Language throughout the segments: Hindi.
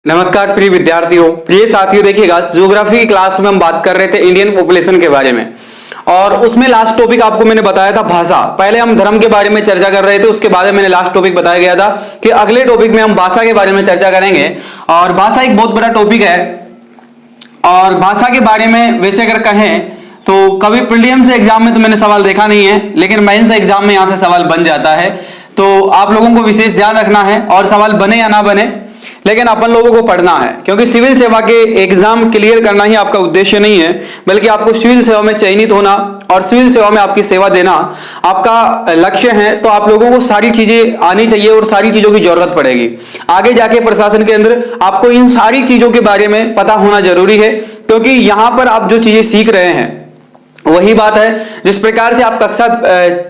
नमस्कार प्रिय विद्यार्थियों, प्रिय साथियों, देखिएगा ज्योग्राफी की क्लास में हम बात कर रहे थे इंडियन पॉपुलेशन के बारे में और उसमें लास्ट टॉपिक आपको मैंने बताया था भाषा। पहले हम धर्म के बारे में चर्चा कर रहे थे, उसके बाद मैंने लास्ट टॉपिक बताया गया था कि अगले टॉपिक में हम भाषा के बारे में चर्चा करेंगे। और भाषा एक बहुत बड़ा टॉपिक है और भाषा के बारे में वैसे अगर कहें तो कभी प्रीलिम्स एग्जाम में तो मैंने सवाल देखा नहीं है, लेकिन मेंस एग्जाम में यहां से सवाल बन जाता है। तो आप लोगों को विशेष ध्यान रखना है और सवाल बने या ना बने, लेकिन अपन लोगों को पढ़ना है, क्योंकि सिविल सेवा के एग्जाम क्लियर करना ही आपका उद्देश्य नहीं है, बल्कि आपको सिविल सेवा में चयनित होना और सिविल सेवा में आपकी सेवा देना आपका लक्ष्य है। तो आप लोगों को सारी चीजें आनी चाहिए और सारी चीजों की जरूरत पड़ेगी। आगे जाके प्रशासन के अंदर आपको इन सारी चीजों के बारे में पता होना जरूरी है, क्योंकि यहां पर आप जो चीजें सीख रहे हैं वही बात है जिस प्रकार से आप कक्षा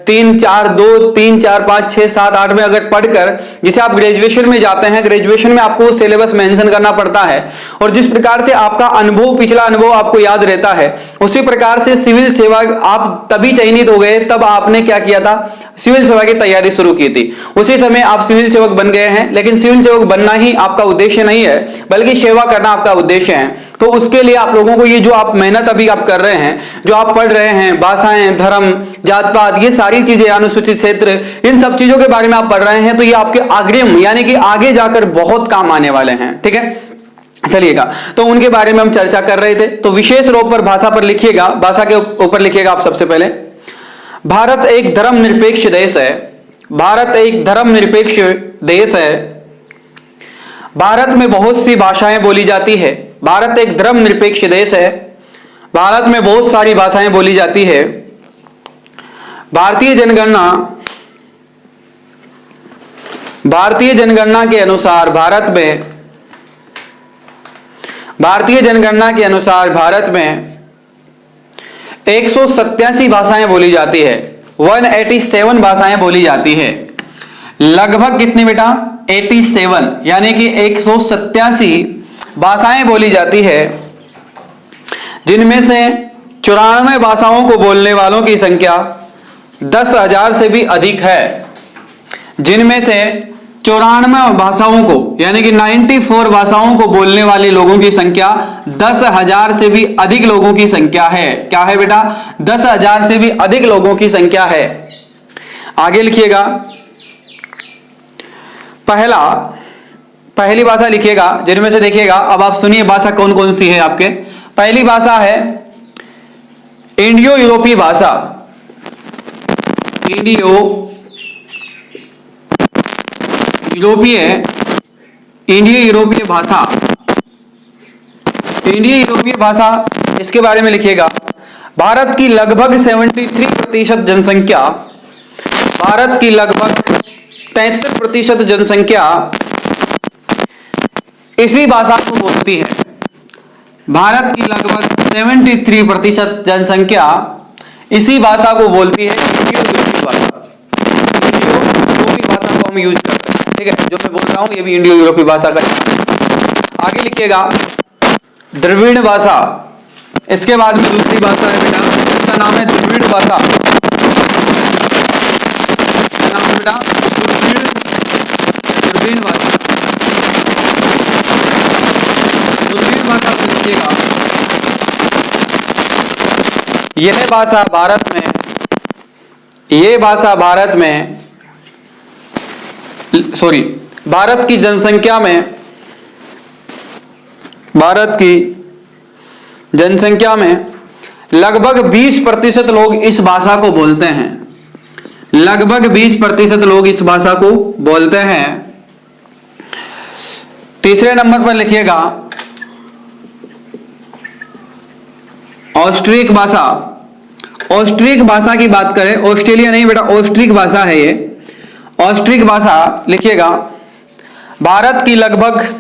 3, 4, 2, 3, 4, 5, 6, 7, 8 में अगर पढ़कर जिसे आप ग्रेजुएशन में जाते हैं, ग्रेजुएशन में आपको सिलेबस मेंशन करना पड़ता है और जिस प्रकार से आपका अनुभव, पिछला अनुभव आपको याद रहता है, उसी प्रकार से सिविल सेवा आप तभी चयनित हो गए तब आपने क्या किया था, सिविल सेवा की तैयारी शुरू की थी। उसी समय आप सिविल सेवक बन गए हैं, लेकिन सिविल सेवक बनना ही आपका उद्देश्य नहीं है, बल्कि सेवा करना आपका उद्देश्य है। तो उसके लिए आप लोगों को ये जो आप मेहनत अभी आप कर रहे हैं, जो आप पढ़ रहे हैं, भाषाएं, धर्म, जात पात, ये सारी चीजें, अनुसूचित क्षेत्र, इन सब चीजों के बारे में आप पढ़ रहे हैं, तो ये आपके अग्रिम यानी कि आगे जाकर बहुत काम आने वाले हैं। ठीक है, चलिएगा, तो उनके बारे में हम चर्चा कर रहे थे। तो विशेष रूप पर भाषा पर लिखिएगा, भाषा के ऊपर लिखिएगा आप सबसे पहले, भारत एक धर्मनिरपेक्ष देश है। भारत एक धर्मनिरपेक्ष देश है। भारत में बहुत सी भाषाएं बोली जाती है। भारत एक धर्मनिरपेक्ष देश है। भारत में बहुत सारी भाषाएं बोली जाती है। भारतीय जनगणना के अनुसार भारत में 187 भाषाएं बोली जाती है। 187 भाषाएं बोली जाती है। लगभग कितनी बेटा? 87 यानी कि 187 भाषाएं बोली जाती है, जिनमें से 94 भाषाओं को बोलने वालों की संख्या 10,000 से भी अधिक है। जिनमें से 94 भाषाओं को यानी कि 94 भाषाओं को बोलने वाले लोगों की संख्या 10,000 से भी अधिक लोगों की संख्या है। क्या है बेटा? 10,000 से भी अधिक लोगों की संख्या है। आगे लिखिएगा, पहली भाषा लिखिएगा, जिनमें से देखिएगा, अब आप सुनिए भाषा कौन कौन सी है आपके। पहली भाषा है इंडियो यूरोपीय भाषा। इंडियो यूरोपीय भाषा। इंडियो यूरोपीय भाषा, इसके बारे में लिखिएगा, भारत की लगभग 73% जनसंख्या, भारत की लगभग 73% जनसंख्या इसी भाषा को बोलती है। भारत की लगभग 73% जनसंख्या इसी भाषा को बोलती है, इंडियो यूरोपीय भाषा। इंडियो यूरोपीय भाषा को हम यूज करते हैं। ठीक है, जो मैं बोल रहा हूं ये भी इंडियो यूरोपीय भाषा का। आगे लिखिएगा, द्रविड़ भाषा। इसके बाद में दूसरी भाषा है बेटा, इसका नाम है द्रविड़ भाषा। नाम है बेटा द्रविड़ भाषा। द्रविड़ भाषा को लिखिएगा। यह भाषा भारत की जनसंख्या में लगभग 20% लोग इस भाषा को बोलते हैं। लगभग 20% लोग इस भाषा को बोलते हैं। तीसरे नंबर पर लिखिएगा ऑस्ट्रिक भाषा। ऑस्ट्रिक भाषा की बात करें, ऑस्ट्रेलिया नहीं बेटा, ऑस्ट्रिक भाषा है ये। ऑस्ट्रिक भाषा लिखिएगा, भारत की लगभग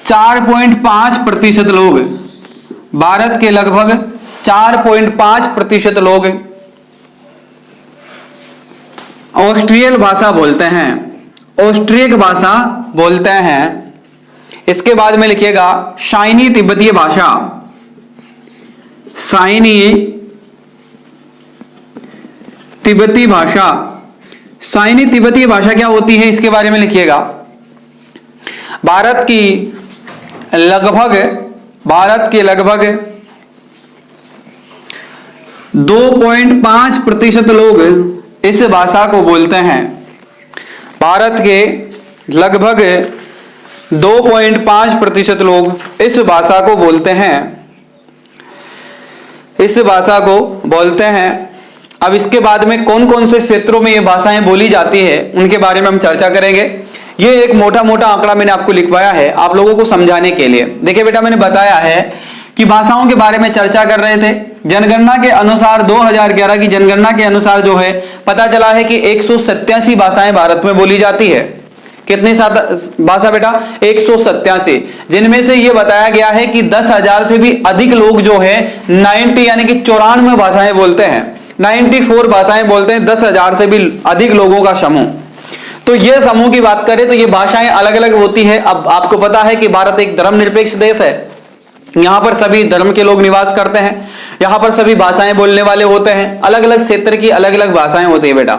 4.5% लोग, भारत के लगभग 4.5% लोग ऑस्ट्रियल भाषा बोलते हैं। ऑस्ट्रिक भाषा बोलते हैं। इसके बाद में लिखिएगा शाइनी तिब्बतीय भाषा। शाइनी तिब्बती भाषा। साइनी तिब्बती भाषा क्या होती है इसके बारे में लिखिएगा। भारत की लगभग 2.5% लोग इस भाषा को बोलते हैं। भारत के लगभग 2.5% लोग इस भाषा को बोलते हैं। अब इसके बाद में कौन कौन से क्षेत्रों में ये भाषाएं बोली जाती है उनके बारे में हम चर्चा करेंगे। ये एक मोटा मोटा आंकड़ा मैंने आपको लिखवाया है आप लोगों को समझाने के लिए। देखिए बेटा, मैंने बताया है कि भाषाओं के बारे में चर्चा कर रहे थे। जनगणना के अनुसार 2011 की जनगणना के अनुसार जो है पता चला है कि 187 भाषाएं भारत में बोली जाती है। कितनी भाषा बेटा? 187, जिनमें से ये बताया गया है कि 10,000 से भी अधिक लोग जो है 90 यानी कि 94 भाषाएं बोलते हैं। 94 भाषाएं बोलते हैं 10,000 से भी अधिक लोगों का समूह। तो ये समूह की बात करें तो ये भाषाएं अलग अलग होती है। अब आपको पता है कि भारत एक धर्मनिरपेक्ष देश है, यहां पर सभी धर्म के लोग निवास करते हैं, यहां पर सभी भाषाएं बोलने वाले होते हैं। अलग अलग क्षेत्र की अलग अलग भाषाएं होती है बेटा,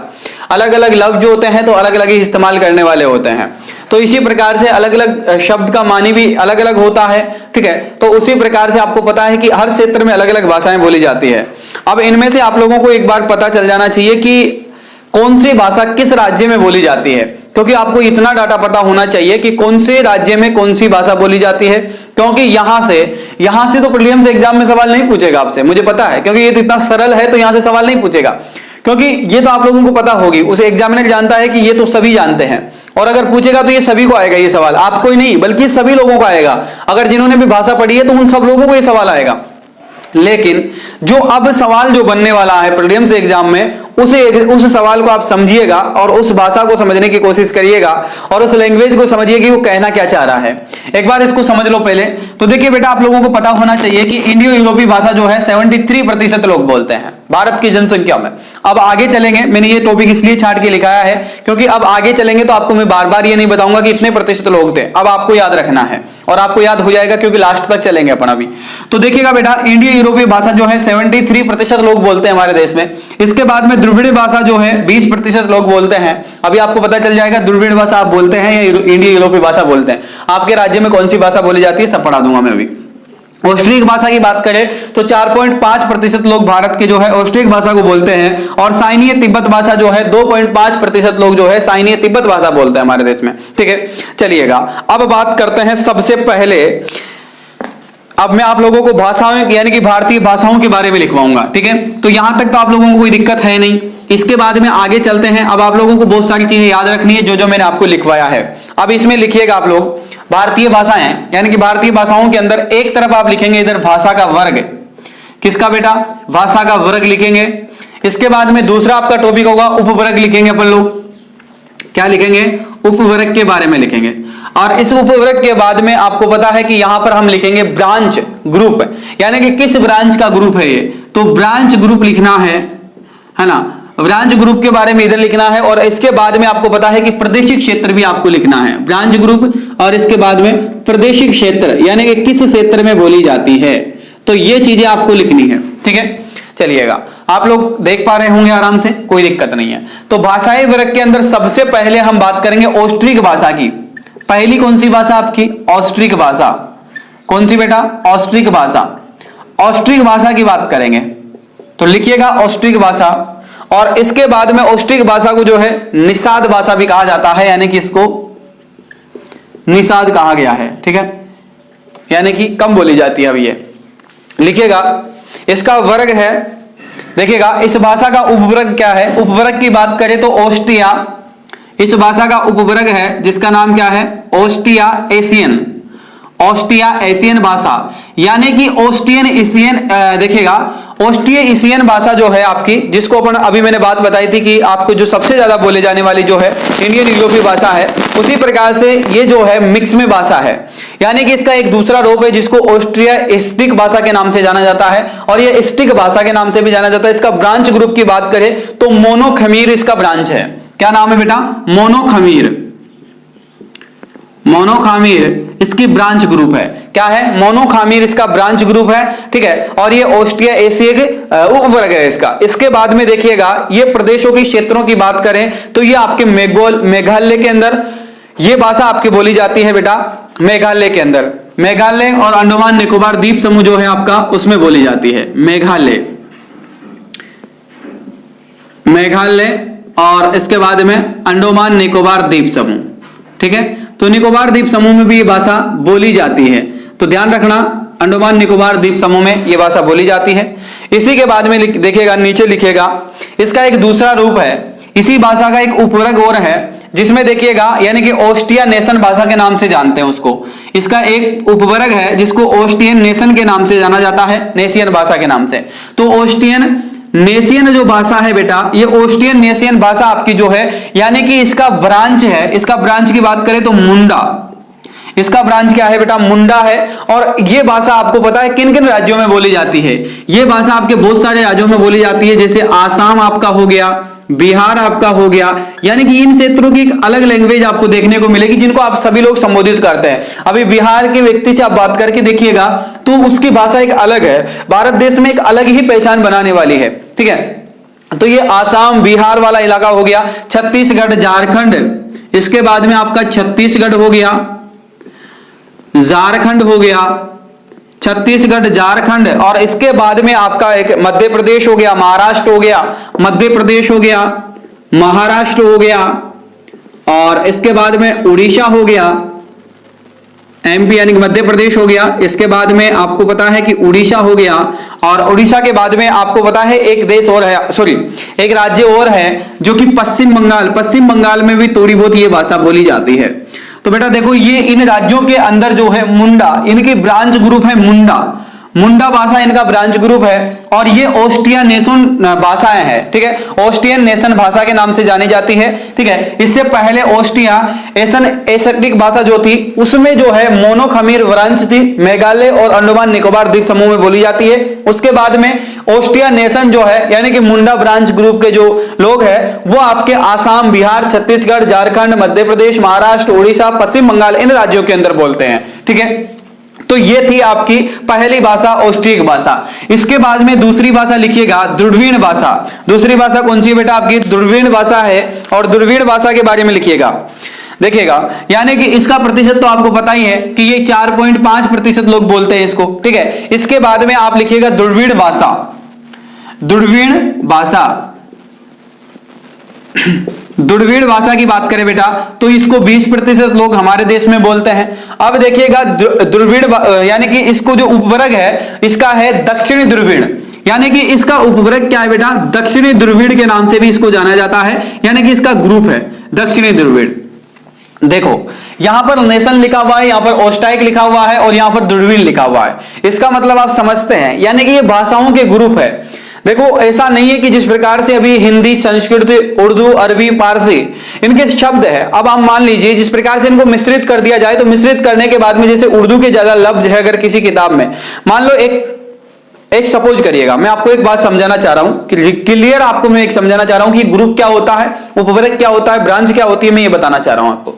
अलग अलग लफ्ज जो होते हैं तो अलग अलग ही इस्तेमाल करने वाले होते हैं। तो इसी प्रकार से अलग अलग शब्द का मानी भी अलग अलग होता है, ठीक है। तो उसी प्रकार से आपको पता है कि हर क्षेत्र में अलग अलग भाषाएं बोली जाती है। अब इनमें से आप लोगों को एक बार पता चल जाना चाहिए कि कौन सी भाषा किस राज्य में बोली जाती है, क्योंकि आपको इतना डाटा पता होना चाहिए कि कौन से राज्य में कौन सी भाषा बोली जाती है। क्योंकि यहां से तो प्रीलिम्स एग्जाम में सवाल नहीं पूछेगा आपसे, मुझे पता है, क्योंकि ये तो इतना सरल है तो यहां से सवाल नहीं पूछेगा, क्योंकि ये तो आप लोगों को पता होगी। उस एग्जामिनर जानता है कि ये तो सभी जानते हैं, और अगर पूछेगा तो ये सभी को आएगा ये सवाल, आपको ही नहीं बल्कि सभी लोगों को आएगा। अगर जिन्होंने भी भाषा पढ़ी है तो उन सब लोगों को ये सवाल आएगा। लेकिन जो अब सवाल जो बनने वाला है प्रीलिम्स एग्जाम में, उस सवाल को आप समझिएगा और उस भाषा को समझने की कोशिश करिएगा और उस लैंग्वेज को समझिए कि वो कहना क्या चाह रहा है। एक बार इसको समझ लो पहले। तो देखिए बेटा, आप लोगों को पता होना चाहिए कि इंडियो यूरोपीय भाषा जो है 73% लोग बोलते हैं भारत की जनसंख्या में। अब आगे चलेंगे, मैंने ये टॉपिक इसलिए छाट के लिखाया है क्योंकि अब आगे चलेंगे तो आपको मैं बार बार ये नहीं बताऊंगा कि इतने प्रतिशत लोग थे। अब आपको याद रखना है और आपको याद हो जाएगा क्योंकि लास्ट तक चलेंगे अपन अभी। तो देखिएगा बेटा, इंडियो यूरोपीय भाषा जो है 73% लोग बोलते हैं हमारे देश में। इसके बाद में द्रविड़ भाषा जो है 20% लोग बोलते हैं। अभी आपको पता चल जाएगा द्रविड़ भाषा आप बोलते हैं या इंडियो यूरोपीय भाषा बोलते हैं। आपके राज्य में कौन सी भाषा बोली जाती है सब पढ़ा दूंगा मैं अभी। ऑस्ट्रिक भाषा की बात करें तो 4.5% लोग भारत के जो है ऑस्ट्रिक भाषा को बोलते हैं, और साइनीय तिब्बत भाषा जो है 2.5% लोग जो है साइनीय तिब्बत भाषा बोलते हैं हमारे देश में, ठीक है। चलिएगा, अब बात करते हैं सबसे पहले। अब मैं आप लोगों को भाषाओं यानी कि भारतीय भाषाओं के बारे में लिखवाऊंगा, ठीक है। तो यहां तक तो आप लोगों को कोई दिक्कत है नहीं। इसके बाद में आगे चलते हैं। अब आप लोगों को बहुत सारी चीजें याद रखनी है जो मैंने आपको लिखवाया है। अब इसमें लिखिएगा आप लोग भारतीय भाषाएं, यानी कि भारतीय भाषाओं के अंदर एक तरफ आप लिखेंगे इधर भाषा का वर्ग। किसका बेटा? भाषा का वर्ग लिखेंगे। इसके बाद में दूसरा आपका टॉपिक होगा उपवर्ग लिखेंगे अपन लोग। क्या लिखेंगे? उपवर्ग के बारे में लिखेंगे। और इस उपवर्ग के बाद में आपको पता है कि यहां पर हम लिखेंगे ब्रांच ग्रुप, यानी कि किस ब्रांच का ग्रुप है ये, तो ब्रांच ग्रुप लिखना है ना। ब्रांच ग्रुप के बारे में इधर लिखना है। और इसके बाद में आपको पता है कि प्रादेशिक क्षेत्र भी आपको लिखना है। ब्रांच ग्रुप और इसके बाद में प्रादेशिक क्षेत्र, यानी कि किस क्षेत्र में बोली जाती है, तो ये चीजें आपको लिखनी है, ठीक है। चलिएगा, आप लोग देख पा रहे होंगे आराम से, कोई दिक्कत नहीं है। तो भाषाई वर्ग के अंदर सबसे पहले हम बात करेंगे ऑस्ट्रिक भाषा की। पहली कौन सी भाषा आपकी? ऑस्ट्रिक भाषा। कौन सी बेटा? ऑस्ट्रिक भाषा। ऑस्ट्रिक भाषा की बात करेंगे तो लिखिएगा ऑस्ट्रिक भाषा। और इसके बाद में ऑस्ट्रिक भाषा को जो है निषाद भाषा भी कहा जाता है, यानी कि इसको निषाद कहा गया है, ठीक है, यानी कि कम बोली जाती है। अब ये लिखिएगा, इसका वर्ग है, देखिएगा इस भाषा का उपवर्ग क्या है। उपवर्ग की बात करें तो ऑस्ट्रिया, इस भाषा का उपवर्ग है जिसका नाम क्या है? Austria Asian. ऑस्ट्रिया एशियन भाषा, यानी कि ऑस्ट्रियन एशियन, देखिएगा ऑस्ट्रिया एशियन भाषा जो है आपकी, जिसको अपन अभी मैंने बात बताई थी कि आपको जो सबसे ज्यादा बोले जाने वाली जो है इंडियन यूरोपीय भाषा है, उसी प्रकार से ये जो है मिक्स में भाषा है, यानी कि इसका एक दूसरा रूप है जिसको ऑस्ट्रिया स्टिक भाषा के नाम से जाना जाता है, और ये स्टिक भाषा के नाम से भी जाना जाता है। इसका ब्रांच ग्रुप की बात करें तो मोनोखमीर इसका ब्रांच है। क्या नाम है बेटा? मोनोखमीर। मोनोखमीर इसकी ब्रांच ग्रुप है। क्या है, मोनोखामीर इसका ब्रांच ग्रुप है, ठीक है। और ये ऑस्ट्रिया एशियक उपवर्ग है इसका। इसके बाद में देखिएगा ये प्रदेशों की क्षेत्रों की बात करें तो ये आपके मेघालय के अंदर ये भाषा आपकी बोली जाती है बेटा, मेघालय के अंदर, मेघालय और अंडमान निकोबार द्वीप समूह जो है आपका उसमें बोली जाती है, मेघालय और इसके बाद में अंडमान निकोबार द्वीप समूह, ठीक है। तो निकोबार द्वीप समूह में भी ये भाषा बोली जाती है, तो ध्यान रखना अंडमान निकोबार द्वीप समूह में ये भाषा बोली जाती है। इसी के बाद में देखिएगा नीचे लिखेगा इसका एक दूसरा रूप है, इसी भाषा का एक उपवर्ग और है जिसमें देखिएगा यानी कि ऑस्ट्रिया नेशन भाषा के नाम से जानते हैं उसको। इसका एक उपवर्ग है जिसको ऑस्ट्रियन नेशन के नाम से जाना जाता है, नेशियन भाषा के नाम से। तो ऑस्ट्रियन नेशियन जो भाषा है बेटा, ये ऑस्ट्रियन नेशियन भाषा आपकी जो है यानी कि इसका ब्रांच है, इसका ब्रांच की बात करें तो मुंडा, इसका ब्रांच क्या है बेटा, मुंडा है। और ये भाषा आपको पता है किन किन राज्यों में बोली जाती है, ये भाषा आपके बहुत सारे राज्यों में बोली जाती है, जैसे आसाम आपका हो गया, बिहार आपका हो गया, यानी कि इन क्षेत्रों की एक अलग लैंग्वेज आपको देखने को मिलेगी जिनको आप सभी लोग संबोधित करते हैं। अभी बिहार के व्यक्ति से आप बात करके देखिएगा तो उसकी भाषा एक अलग है, भारत देश में एक अलग ही पहचान बनाने वाली है, ठीक है। तो ये आसाम बिहार वाला इलाका हो गया, छत्तीसगढ़ झारखंड, इसके बाद में आपका छत्तीसगढ़ हो गया, झारखंड हो गया, छत्तीसगढ़ झारखंड, और इसके बाद में आपका एक मध्य प्रदेश हो गया, महाराष्ट्र हो गया, मध्य प्रदेश हो गया, महाराष्ट्र हो गया, और इसके बाद में उड़ीसा हो गया, एमपी यानी कि मध्य प्रदेश हो गया। इसके बाद में आपको पता है कि उड़ीसा हो गया, और उड़ीसा के बाद में आपको पता है एक देश और है, सॉरी एक राज्य और है जो कि पश्चिम बंगाल, पश्चिम बंगाल में भी थोड़ी बहुत ये भाषा बोली जाती है। तो बेटा देखो ये इन राज्यों के अंदर जो है मुंडा, इनकी ब्रांच ग्रुप है मुंडा, मुंडा भाषा इनका ब्रांच ग्रुप है, और ये ऑस्ट्रिया नेशन भाषाएं हैं, ठीक है, ऑस्ट्रियन नेशन भाषा के नाम से जानी जाती है, ठीक है। इससे पहले ऑस्ट्रिया एशियाटिक भाषा जो थी उसमें जो है मोनोखमीर ब्रांच थी, मेघालय और अंडमान निकोबार द्वीप समूह में बोली जाती है। उसके बाद में ऑस्ट्रिया नेशन जो है यानी कि मुंडा ब्रांच ग्रुप के जो लोग हैं वो आपके आसाम, बिहार, छत्तीसगढ़, झारखंड, मध्य प्रदेश, महाराष्ट्र, उड़ीसा, पश्चिम बंगाल इन राज्यों के अंदर बोलते हैं, ठीक है। तो ये थी आपकी पहली भाषा ऑस्ट्रिक भाषा। इसके बाद में दूसरी भाषा लिखिएगा द्रविड़ भाषा। दूसरी भाषा कौन सी है बेटा, आपकी द्रविड़ भाषा है, और द्रविड़ भाषा के बारे में लिखिएगा, देखिएगा यानी कि इसका प्रतिशत तो आपको पता ही है कि ये 4.5% लोग बोलते हैं इसको, ठीक है। इसके बाद में आप लिखिएगा द्रविड़ भाषा, द्रविड़ भाषा, द्रविड़ भाषा की बात करें बेटा तो इसको 20% लोग हमारे देश में बोलते हैं। अब देखिएगा द्रविड़ यानी कि इसको जो उपवर्ग है इसका है दक्षिणी द्रविड़, यानी कि इसका उपवर्ग क्या है बेटा, दक्षिणी द्रविड़ के नाम से भी इसको जाना जाता है, यानी कि इसका ग्रुप है दक्षिणी द्रविड़। देखो यहां पर नेशन लिखा हुआ है, यहां पर ऑस्ट्राइक लिखा हुआ है, और यहां पर द्रविड़ लिखा हुआ है। इसका मतलब आप समझते हैं, यानी कि ये भाषाओं के ग्रुप है। देखो ऐसा नहीं है कि जिस प्रकार से अभी हिंदी, संस्कृत, उर्दू, अरबी, पारसी इनके शब्द है, अब आप मान लीजिए जिस प्रकार से इनको मिश्रित कर दिया जाए तो मिश्रित करने के बाद में जैसे उर्दू के ज्यादा लफ्ज है अगर किसी किताब में, मान लो एक सपोज करिएगा, मैं आपको एक बात समझाना चाह रहा हूं, क्लियर आपको मैं एक समझाना चाह रहा हूं कि ग्रुप क्या होता है, उपवर्ग क्या होता है, ब्रांच क्या होती है, मैं ये बताना चाह रहा हूं आपको।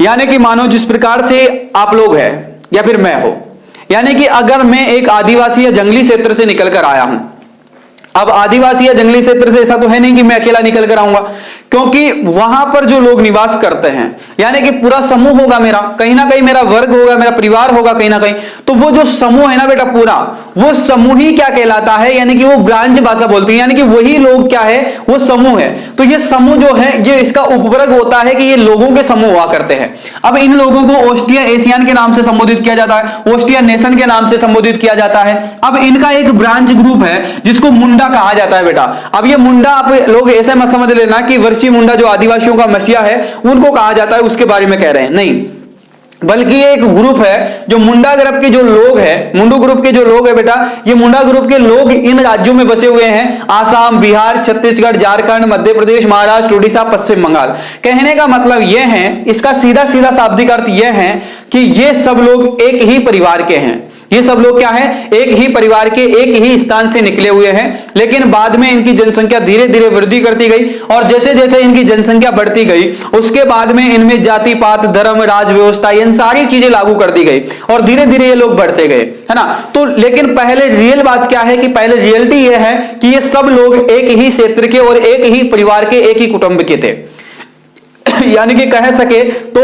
यानी कि मानो जिस प्रकार से आप लोग हैं या फिर मैं हो, यानी कि अगर मैं एक आदिवासी या जंगली क्षेत्र से निकल कर आया हूं, अब आदिवासी या जंगली क्षेत्र से ऐसा तो है नहीं कि मैं अकेला निकल कर आऊंगा, क्योंकि वहां पर जो लोग निवास करते हैं यानी कि पूरा समूह होगा मेरा, कहीं ना कहीं मेरा वर्ग होगा, मेरा परिवार होगा कहीं ना कहीं, तो वो जो समूह है ना बेटा पूरा, वो समूह ही क्या कहलाता है, यानी कि वो ब्रांच भाषा बोलती है, यानी कि वही लोग क्या है, वो समूह है। तो ये समूह जो है ये इसका उपवर्ग होता है कि ये लोगों के समूह हुआ करते हैं। अब इन लोगों को ऑस्ट्रिया एशियन के नाम से संबोधित किया जाता है, ऑस्ट्रिया नेशन के नाम से संबोधित किया जाता है। अब इनका एक ब्रांच ग्रुप है जिसको मुंडा कहा जाता है बेटा। अब ये मुंडा आप लोग ऐसे मत समझ लेना कि वर्षी मुंडा जो आदिवासियों का मसीहा है उनको कहा जाता है, उसके बारे में कह रहे हैं, नहीं, बल्कि ये एक ग्रुप है जो मुंडा ग्रुप के जो लोग हैं, मुंडू ग्रुप के जो लोग हैं बेटा, ये मुंडा ग्रुप के लोग इन राज्यों में बसे हुए हैं, आसाम, बिहार, छत्तीसगढ़, झारखंड, मध्य प्रदेश, महाराष्ट्र, उड़ीसा, पश्चिम बंगाल। कहने का मतलब यह है, इसका सीधा सीधा शाब्दिक अर्थ यह है कि ये सब लोग एक ही परिवार के हैं, ये सब लोग क्या है, एक ही परिवार के एक ही स्थान से निकले हुए हैं, लेकिन बाद में इनकी जनसंख्या धीरे धीरे वृद्धि करती गई और जैसे जैसे इनकी जनसंख्या बढ़ती गई उसके बाद में इनमें जाति पात धर्म राज व्यवस्था इन सारी चीजें लागू कर दी गई और धीरे धीरे ये लोग बढ़ते गए, है ना। तो लेकिन पहले रियल बात क्या है कि पहले रियलिटी ये है कि ये सब लोग एक ही क्षेत्र के और एक ही परिवार के एक ही कुटुंब के थे यानी कि कह सके तो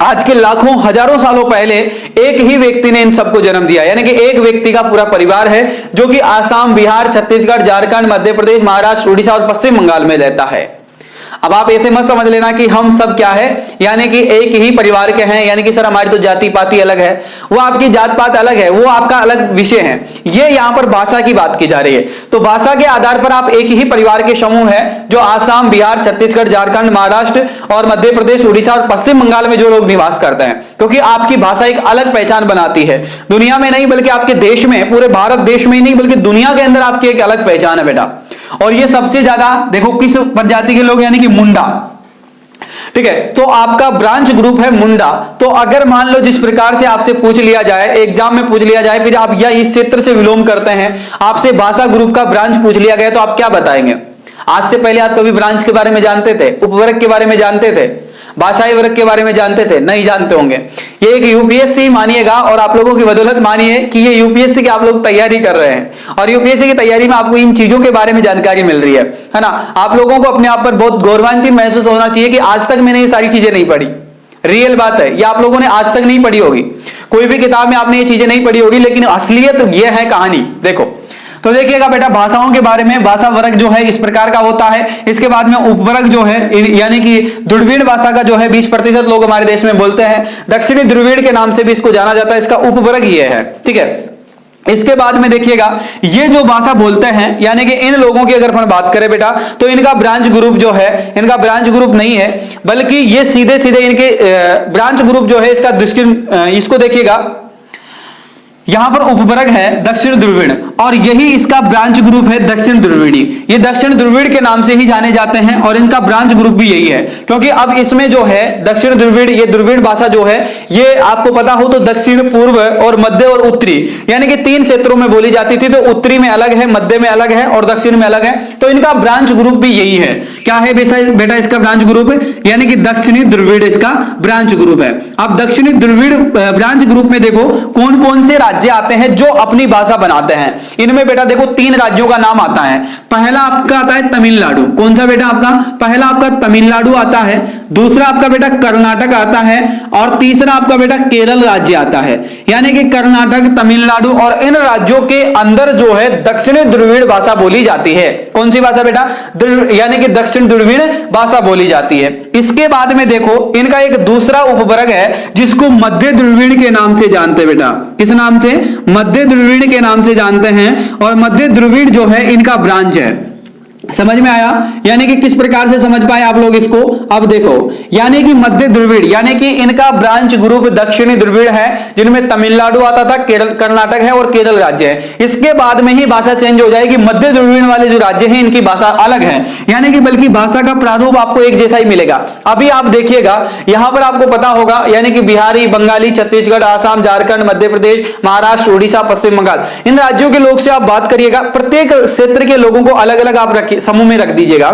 आज के लाखों हजारों सालों पहले एक ही व्यक्ति ने इन सबको जन्म दिया, यानी कि एक व्यक्ति का पूरा परिवार है जो कि आसाम बिहार छत्तीसगढ़ झारखंड मध्य प्रदेश महाराष्ट्र उड़ीसा और पश्चिम बंगाल में रहता है। अब आप ऐसे मत समझ लेना कि हम सब क्या है, यानी कि एक ही परिवार के हैं, यानी कि सर हमारी तो जाति पाति अलग है, वो आपकी जात पात अलग है, वो आपका अलग विषय है। ये यहां पर भाषा की बात की जा रही है, तो भाषा के आधार पर आप एक ही परिवार के समूह है जो आसाम बिहार छत्तीसगढ़ झारखंड महाराष्ट्र और मध्य प्रदेश उड़ीसा और पश्चिम बंगाल में जो लोग निवास करते हैं, क्योंकि आपकी भाषा एक अलग पहचान बनाती है दुनिया में नहीं बल्कि आपके देश में, पूरे भारत देश में ही नहीं बल्कि दुनिया के अंदर आपकी एक अलग पहचान है बेटा। और ये सबसे ज्यादा देखो किस प्रजाति के लोग, यानी कि मुंडा, ठीक है। तो आपका ब्रांच ग्रुप है मुंडा। तो अगर मान लो जिस प्रकार से आपसे पूछ लिया जाए, एग्जाम में पूछ लिया जाए, फिर आप या इस क्षेत्र से विलोम करते हैं, आपसे भाषा ग्रुप का ब्रांच पूछ लिया गया तो आप क्या बताएंगे? आज से पहले आप कभी ब्रांच के बारे में जानते थे, उपवर्ग के बारे में जानते थे, भाषाई वर्ग के बारे में जानते थे? नहीं जानते होंगे। ये एक यूपीएससी मानिएगा और आप लोगों की बदौलत मानिए कि ये यूपीएससी की आप लोग तैयारी कर रहे हैं और यूपीएससी की तैयारी में आपको इन चीजों के बारे में जानकारी मिल रही है ना। आप लोगों को अपने आप पर बहुत गौरवान्वित महसूस होना चाहिए कि आज तक मैंने ये सारी चीजें नहीं पढ़ी। रियल बात है, ये आप लोगों ने आज तक नहीं पढ़ी होगी, कोई भी किताब में आपने ये चीजें नहीं पढ़ी होगी, लेकिन असलियत ये है कहानी। देखो तो देखिएगा बेटा, भाषाओं के बारे में भाषा वर्ग जो है इस प्रकार का होता है। इसके बाद में उपवर्ग जो है, यानी कि द्रविड़ भाषा का जो है 20% लोग हमारे देश में बोलते हैं। दक्षिणी द्रविड़ के नाम से भी इसको जाना जाता है, इसका उपवर्ग ये है, ठीक है। इसके बाद में देखिएगा ये जो भाषा बोलते हैं, यानी कि इन लोगों की अगर हम बात करें बेटा तो इनका ब्रांच ग्रुप जो है, इनका ब्रांच ग्रुप नहीं है, बल्कि ये सीधे सीधे इनके ब्रांच ग्रुप जो है इसका दक्षिण, इसको देखिएगा यहां पर उपवर्ग है दक्षिण ध्रुवीण और यही इसका ब्रांच ग्रुप है दक्षिण ध्रुवीणी। ये दक्षिण ध्रुवीण के नाम से ही जाने जाते हैं और इनका ब्रांच ग्रुप भी यही है, क्योंकि अब इसमें जो है दक्षिण ध्रुवीण, ये ध्रुवीण भाषा जो है ये आपको पता हो तो दक्षिण पूर्व और मध्य और उत्तरी, यानी कि 3 क्षेत्रों में बोली जाती थी। तो उत्तरी में अलग है, मध्य में अलग है और दक्षिण में अलग है। तो इनका ब्रांच ग्रुप भी यही है। क्या है बेटा इसका ब्रांच ग्रुप? यानी कि दक्षिणी ध्रुवीण इसका ब्रांच ग्रुप है। अब दक्षिणी ध्रुवीण ब्रांच ग्रुप में देखो कौन कौन से राज्य आते हैं जो अपनी भाषा बनाते हैं। इनमें बेटा देखो 3 राज्यों का नाम आता है। पहला आपका आता है तमिलनाडु। कौन सा बेटा आपका? पहला आपका तमिलनाडु आता है, दूसरा आपका बेटा कर्नाटक आता है और तीसरा आपका बेटा केरल राज्य आता है। यानी कि कर्नाटक, तमिलनाडु और इन राज्यों के अंदर जो है दक्षिणी ध्रुवीण भाषा बोली जाती है। कौन सी भाषा बेटा? यानी कि दक्षिण ध्रुवीण भाषा बोली जाती है। इसके बाद में देखो इनका एक दूसरा उपवर्ग है जिसको मध्य ध्रुवीण के नाम से जानते हैं बेटा। किस नाम से? मध्य ध्रुवीण के नाम से जानते हैं और मध्य ध्रुवीण जो है इनका ब्रांच है। समझ में आया? यानी कि किस प्रकार से समझ पाए आप लोग इसको? अब देखो यानी कि मध्य ध्रुवीण यानी कि इनका ब्रांच ग्रुप दक्षिणी ध्रुवीण है, जिनमें तमिलनाडु आता था, केरल कर्नाटक है और केरल राज्य है। इसके बाद में ही भाषा चेंज हो जाएगी। मध्य ध्रुवीण वाले जो राज्य हैं इनकी भाषा अलग है, यानी कि बल्कि भाषा का प्रारूप आपको एक जैसा ही मिलेगा। अभी आप देखिएगा यहां पर आपको पता होगा, यानी कि बिहारी, बंगाली, छत्तीसगढ़, आसाम, झारखंड, मध्य प्रदेश, महाराष्ट्र, उड़ीसा, पश्चिम बंगाल, इन राज्यों के लोग से आप बात करिएगा, प्रत्येक क्षेत्र के लोगों को अलग अलग आप समूह में रख दीजिएगा।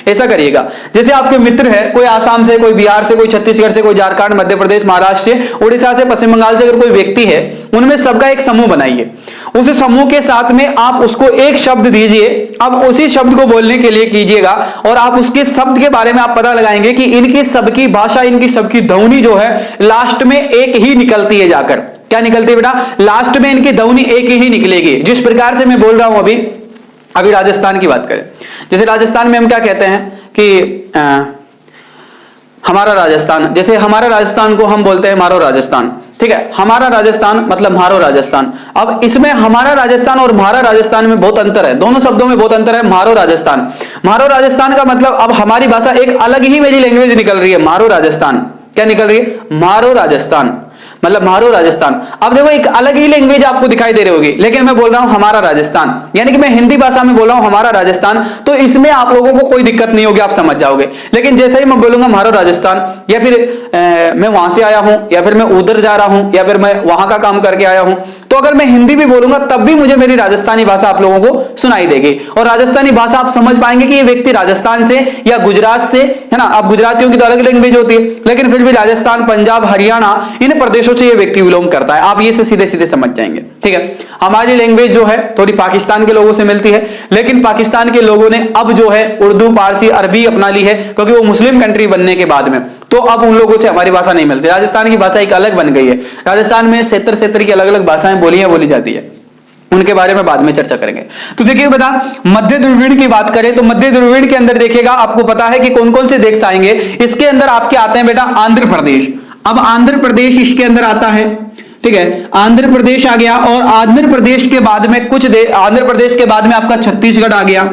ऐसा करिएगा जैसे आपके मित्र है, कोई आसाम से, कोई बिहार से, कोई छत्तीसगढ़ से, कोई झारखंड, मध्य प्रदेश, महाराष्ट्र से, उड़ीसा से, पश्चिम बंगाल से अगर कोई व्यक्ति है, उनमें सबका एक समूह बनाइए। उस समूह के साथ में आप उसको एक शब्द दीजिए। अब उसी शब्द को बोलने के लिए कीजिएगा और आप उसके शब्द के बारे में आप पता लगाएंगे कि इनकी सबकी भाषा, इनकी सबकी ध्वनि जो है लास्ट में एक ही निकलती है। जाकर क्या निकलती है बेटा? लास्ट में इनकी ध्वनि एक ही निकलेगी। जिस प्रकार से मैं बोल रहा हूं अभी राजस्थान की बात करें, जैसे राजस्थान में हम क्या कहते हैं कि हमारा राजस्थान, जैसे हमारा राजस्थान को हम बोलते हैं मारो राजस्थान, ठीक है। हमारा राजस्थान मतलब मारो राजस्थान। अब इसमें हमारा राजस्थान और मारा राजस्थान में बहुत अंतर है, दोनों शब्दों में बहुत अंतर है। मारो राजस्थान, मारो राजस्थान का मतलब अब हमारी भाषा एक अलग ही मेरी लैंग्वेज निकल रही है। मारो राजस्थान क्या निकल रही है? मारो राजस्थान। मतलब मारो राजस्थान। अब देखो एक अलग ही लैंग्वेज आपको दिखाई दे रही होगी, लेकिन मैं बोल रहा हूं हमारा राजस्थान, यानी कि मैं हिंदी भाषा में बोल रहा हूं हमारा राजस्थान, तो इसमें आप लोगों को कोई दिक्कत नहीं होगी, आप समझ जाओगे। लेकिन जैसे ही मैं बोलूंगा मारो राजस्थान, या फिर मैं वहां से आया हूं, या फिर मैं उधर जा रहा हूं, या फिर मैं वहां का काम करके आया हूं, तो अगर मैं हिंदी भी बोलूंगा तब भी मुझे मेरी राजस्थानी भाषा आप लोगों को सुनाई देगी, और राजस्थानी भाषा आप समझ पाएंगे कि ये व्यक्ति राजस्थान से या गुजरात से है ना। अब गुजरातियों की तो अलग लैंग्वेज होती है, लेकिन फिर भी राजस्थान, पंजाब, हरियाणा इन प्रदेशों से ये व्यक्ति बिलोंग करता है, आप ये से सीधे सीधे समझ जाएंगे। ठीक है, हमारी लैंग्वेज जो है थोड़ी पाकिस्तान के लोगों से मिलती है, लेकिन पाकिस्तान के लोगों ने अब जो है उर्दू, पारसी, अरबी अपना ली है, क्योंकि वो मुस्लिम कंट्री बनने के बाद में, तो अब उन लोगों से हमारी भाषा नहीं मिलती। राजस्थान की भाषा एक अलग बन गई है, राजस्थान में क्षेत्र की अलग अलग भाषाएं बोली जाती है, उनके बारे में बाद में चर्चा करेंगे। तो देखिए बेटा, मध्य ध्रुवीण की बात करें तो मध्य ध्रुवीण के अंदर देखिएगा, आपको पता है कि कौन कौन से देश आएंगे। इसके अंदर आपके आते हैं बेटा आंध्र प्रदेश। अब आंध्र प्रदेश इसके अंदर आता है, ठीक है, आंध्र प्रदेश आ गया, और आंध्र प्रदेश के बाद में आंध्र प्रदेश के बाद में आपका छत्तीसगढ़ आ गया,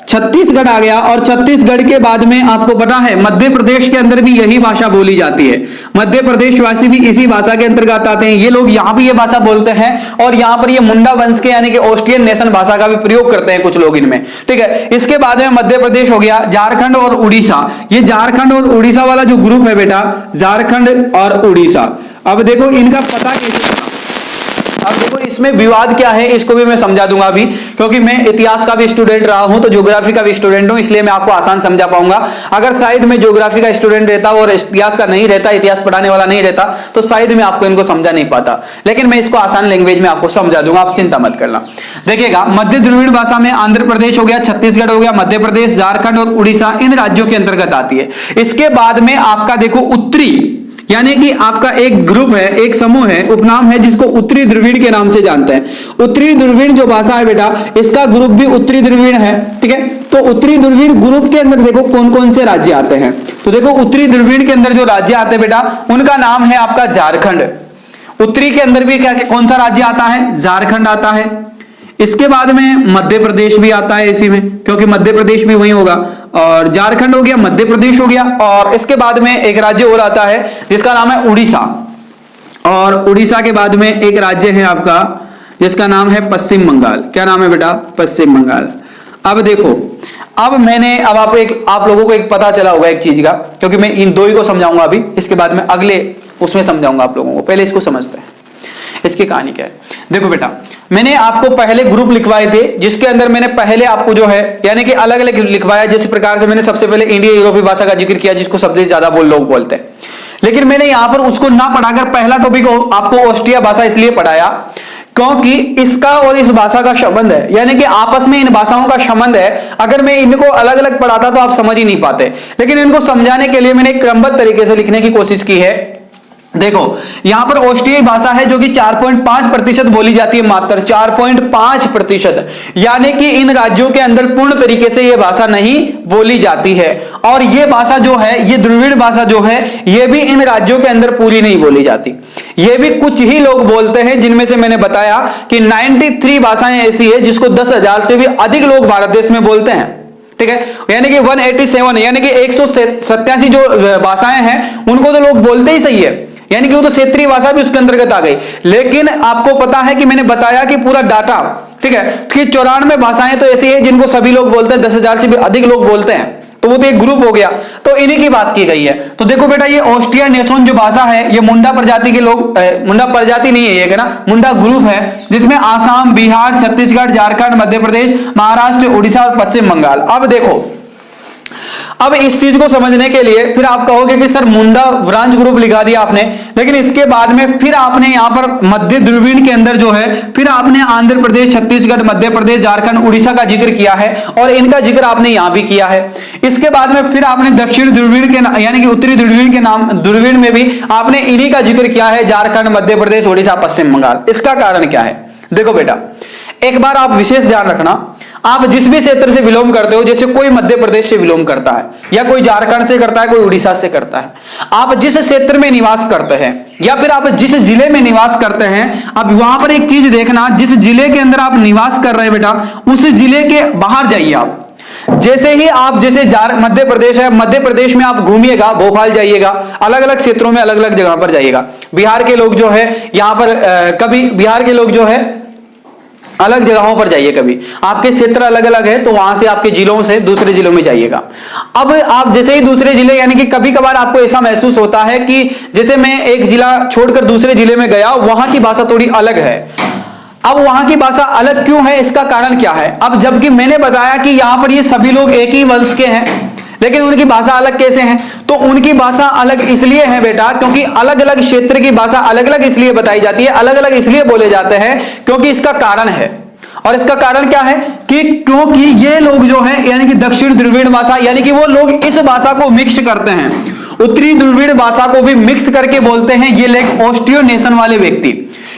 छत्तीसगढ़ आ गया, और छत्तीसगढ़ के बाद में आपको पता है मध्य प्रदेश के अंदर भी यही भाषा बोली जाती है। मध्य प्रदेश वासी भी इसी भाषा के अंतर्गत आते हैं, ये लोग यहाँ भी ये भाषा बोलते हैं, और यहाँ पर ये मुंडा वंश के यानी कि ऑस्ट्रियन नेशन भाषा का भी प्रयोग करते हैं कुछ लोग इनमें। ठीक है, इसके बाद में मध्य प्रदेश हो गया, झारखंड और उड़ीसा। ये झारखंड और उड़ीसा वाला जो ग्रुप है बेटा, झारखंड और उड़ीसा, अब देखो इनका पता कैसे चला। अब देखो इसमें विवाद क्या है, इसको भी मैं समझा दूंगा अभी, क्योंकि मैं इतिहास का भी स्टूडेंट रहा हूं, तो ज्योग्राफी का भी स्टूडेंट हूं, इसलिए मैं आपको आसान समझा पाऊंगा। अगर शायद मैं ज्योग्राफी का स्टूडेंट रहता और इतिहास का नहीं रहता, इतिहास पढ़ाने वाला नहीं रहता, तो शायद मैं आपको इनको समझा नहीं पाता, लेकिन मैं इसको आसान लैंग्वेज में आपको समझा दूंगा, आप चिंता मत करना। देखिएगा, मध्य ध्रुवीण भाषा में आंध्र प्रदेश हो गया, छत्तीसगढ़ हो गया, मध्य प्रदेश, झारखंड और उड़ीसा इन राज्यों के अंतर्गत आती है। इसके बाद में आपका देखो उत्तरी, यानी कि आपका एक ग्रुप है, एक समूह है, उपनाम है, जिसको उत्तरी ध्रुवीण के नाम से जानते हैं। उत्तरी ध्रुवीण जो भाषा है बेटा, इसका ग्रुप भी उत्तरी ध्रुवीण है। ठीक है, तो उत्तरी ध्रुवीण ग्रुप के अंदर देखो कौन कौन से राज्य आते हैं। तो देखो उत्तरी ध्रुवीण के अंदर जो राज्य आते हैं बेटा, उनका नाम है आपका झारखंड। उत्तरी के अंदर भी क्या कौन सा राज्य आता है, झारखंड आता है। इसके बाद में मध्य प्रदेश भी आता है इसी में, क्योंकि मध्य प्रदेश भी वही होगा, और झारखंड हो गया, मध्य प्रदेश हो गया, और इसके बाद में एक राज्य और आता है जिसका नाम है उड़ीसा, और उड़ीसा के बाद में एक राज्य है आपका जिसका नाम है पश्चिम बंगाल। क्या नाम है बेटा, पश्चिम बंगाल। अब देखो, अब आप लोगों को एक पता चला होगा एक चीज का, क्योंकि मैं इन दो ही को समझाऊंगा अभी, इसके बाद में अगले उसमें समझाऊंगा आप लोगों को। पहले इसको समझते हैं, इसकी कहानी क्या है। देखो बेटा, मैंने आपको पहले ग्रुप लिखवाए थे, जिसके अंदर मैंने पहले आपको जो है यानी कि अलग अलग लिखवाया। जिस प्रकार से मैंने सबसे पहले इंडिया यूरोपीय भाषा का जिक्र किया, जिसको सबसे ज्यादा लोग बोलते हैं, लेकिन मैंने यहां पर उसको ना पढ़ाकर पहला टॉपिक आपको ऑस्ट्रिया भाषा इसलिए पढ़ाया क्योंकि इसका और इस भाषा का संबंध है, यानी कि आपस में इन भाषाओं का संबंध है। अगर मैं इनको अलग अलग पढ़ाता तो आप समझ ही नहीं पाते, लेकिन इनको समझाने के लिए मैंने एक क्रमबद्ध तरीके से लिखने की कोशिश की है। देखो, यहां पर ऑस्ट्रियाई भाषा है जो कि 4.5% बोली जाती है, मात्र 4.5%, यानी कि इन राज्यों के अंदर पूर्ण तरीके से यह भाषा नहीं बोली जाती है। और यह भाषा जो है, यह ध्रुवीण भाषा जो है, यह भी इन राज्यों के अंदर पूरी नहीं बोली जाती। यह भी कुछ ही लोग बोलते हैं, जिनमें से मैंने बताया कि 93 भाषाएं ऐसी है जिसको 10,000 से भी अधिक लोग भारत देश में बोलते हैं। ठीक है, यानी कि 187 यानी कि 187 जो भाषाएं हैं उनको तो लोग बोलते ही सही है, यानी कि वो तो क्षेत्रीय भाषा भी उसके अंतर्गत आ गई। लेकिन आपको पता है कि मैंने बताया कि पूरा डाटा, ठीक है, कि 94 भाषाएं तो ऐसी है जिनको सभी लोग बोलते हैं, 10,000 से भी अधिक लोग बोलते हैं, तो वो तो एक ग्रुप हो गया। तो इन्हीं की बात की गई है। तो देखो बेटा, ये ऑस्ट्रिया नेशन जो भाषा है, ये मुंडा प्रजाति के लोग, मुंडा प्रजाति नहीं है ये, ना मुंडा ग्रुप है, जिसमें आसाम, बिहार, छत्तीसगढ़, झारखंड, मध्य प्रदेश, महाराष्ट्र, उड़ीसा और पश्चिम बंगाल। अब देखो, अब इस चीज को समझने के लिए फिर आप कहोगे कि सर मुंडा ब्रांच ग्रुप लिखा दिया आपने, लेकिन इसके बाद में फिर आपने यहां पर मध्य ध्रुवीण के अंदर जो है, फिर आपने आंध्र प्रदेश, छत्तीसगढ़, मध्य प्रदेश, झारखंड, उड़ीसा का जिक्र किया है, और इनका जिक्र आपने यहां भी किया है। इसके बाद में फिर आपने दक्षिण ध्रुवीण के यानी कि उत्तरी ध्रुवीण के नाम, ध्रुवीण में भी आपने इन्हीं का जिक्र किया है, झारखंड, मध्य प्रदेश, उड़ीसा, पश्चिम बंगाल। इसका कारण क्या है? देखो बेटा, एक बार आप विशेष ध्यान रखना, आप जिस भी क्षेत्र से बिलोंग करते हो, जैसे कोई मध्य प्रदेश से बिलोंग करता है, या कोई झारखंड से करता है, कोई उड़ीसा से करता है, आप जिस क्षेत्र में निवास करते हैं या फिर आप जिस जिले में निवास करते हैं, अब वहां पर एक चीज देखना, जिस जिले के अंदर आप निवास कर रहे हैं बेटा, उस जिले के बाहर जाइए आप। जैसे ही आप जैसे मध्य प्रदेश है, मध्य प्रदेश में आप घूमिएगा, भोपाल जाइएगा, अलग अलग क्षेत्रों में अलग अलग जगह पर जाइएगा। बिहार के लोग जो है यहां पर कभी बिहार के लोग जो है अलग जगहों पर जाइए, कभी आपके क्षेत्र अलग अलग है तो वहां से आपके जिलों से दूसरे जिलों में जाइएगा। अब आप जैसे ही दूसरे जिले, यानी कि कभी कभार आपको ऐसा महसूस होता है कि जैसे मैं एक जिला छोड़कर दूसरे जिले में गया, वहां की भाषा थोड़ी अलग है। अब वहां की भाषा अलग क्यों है, इसका कारण क्या है? अब जबकि मैंने बताया कि यहां पर ये सभी लोग एक ही वंश के हैं, लेकिन उनकी भाषा अलग कैसे है? तो उनकी भाषा अलग इसलिए है बेटा, क्योंकि अलग अलग क्षेत्र की भाषा अलग अलग इसलिए बताई जाती है, अलग अलग इसलिए बोले जाते हैं क्योंकि इसका कारण है। और इसका कारण क्या है कि क्योंकि ये लोग जो है यानी कि दक्षिण ध्रुवीय भाषा, यानी कि वो लोग इस भाषा को मिक्स करते हैं, उत्तरी ध्रुवीय भाषा को भी मिक्स करके बोलते हैं। ये लोग ऑस्ट्रियो नेशन वाले व्यक्ति,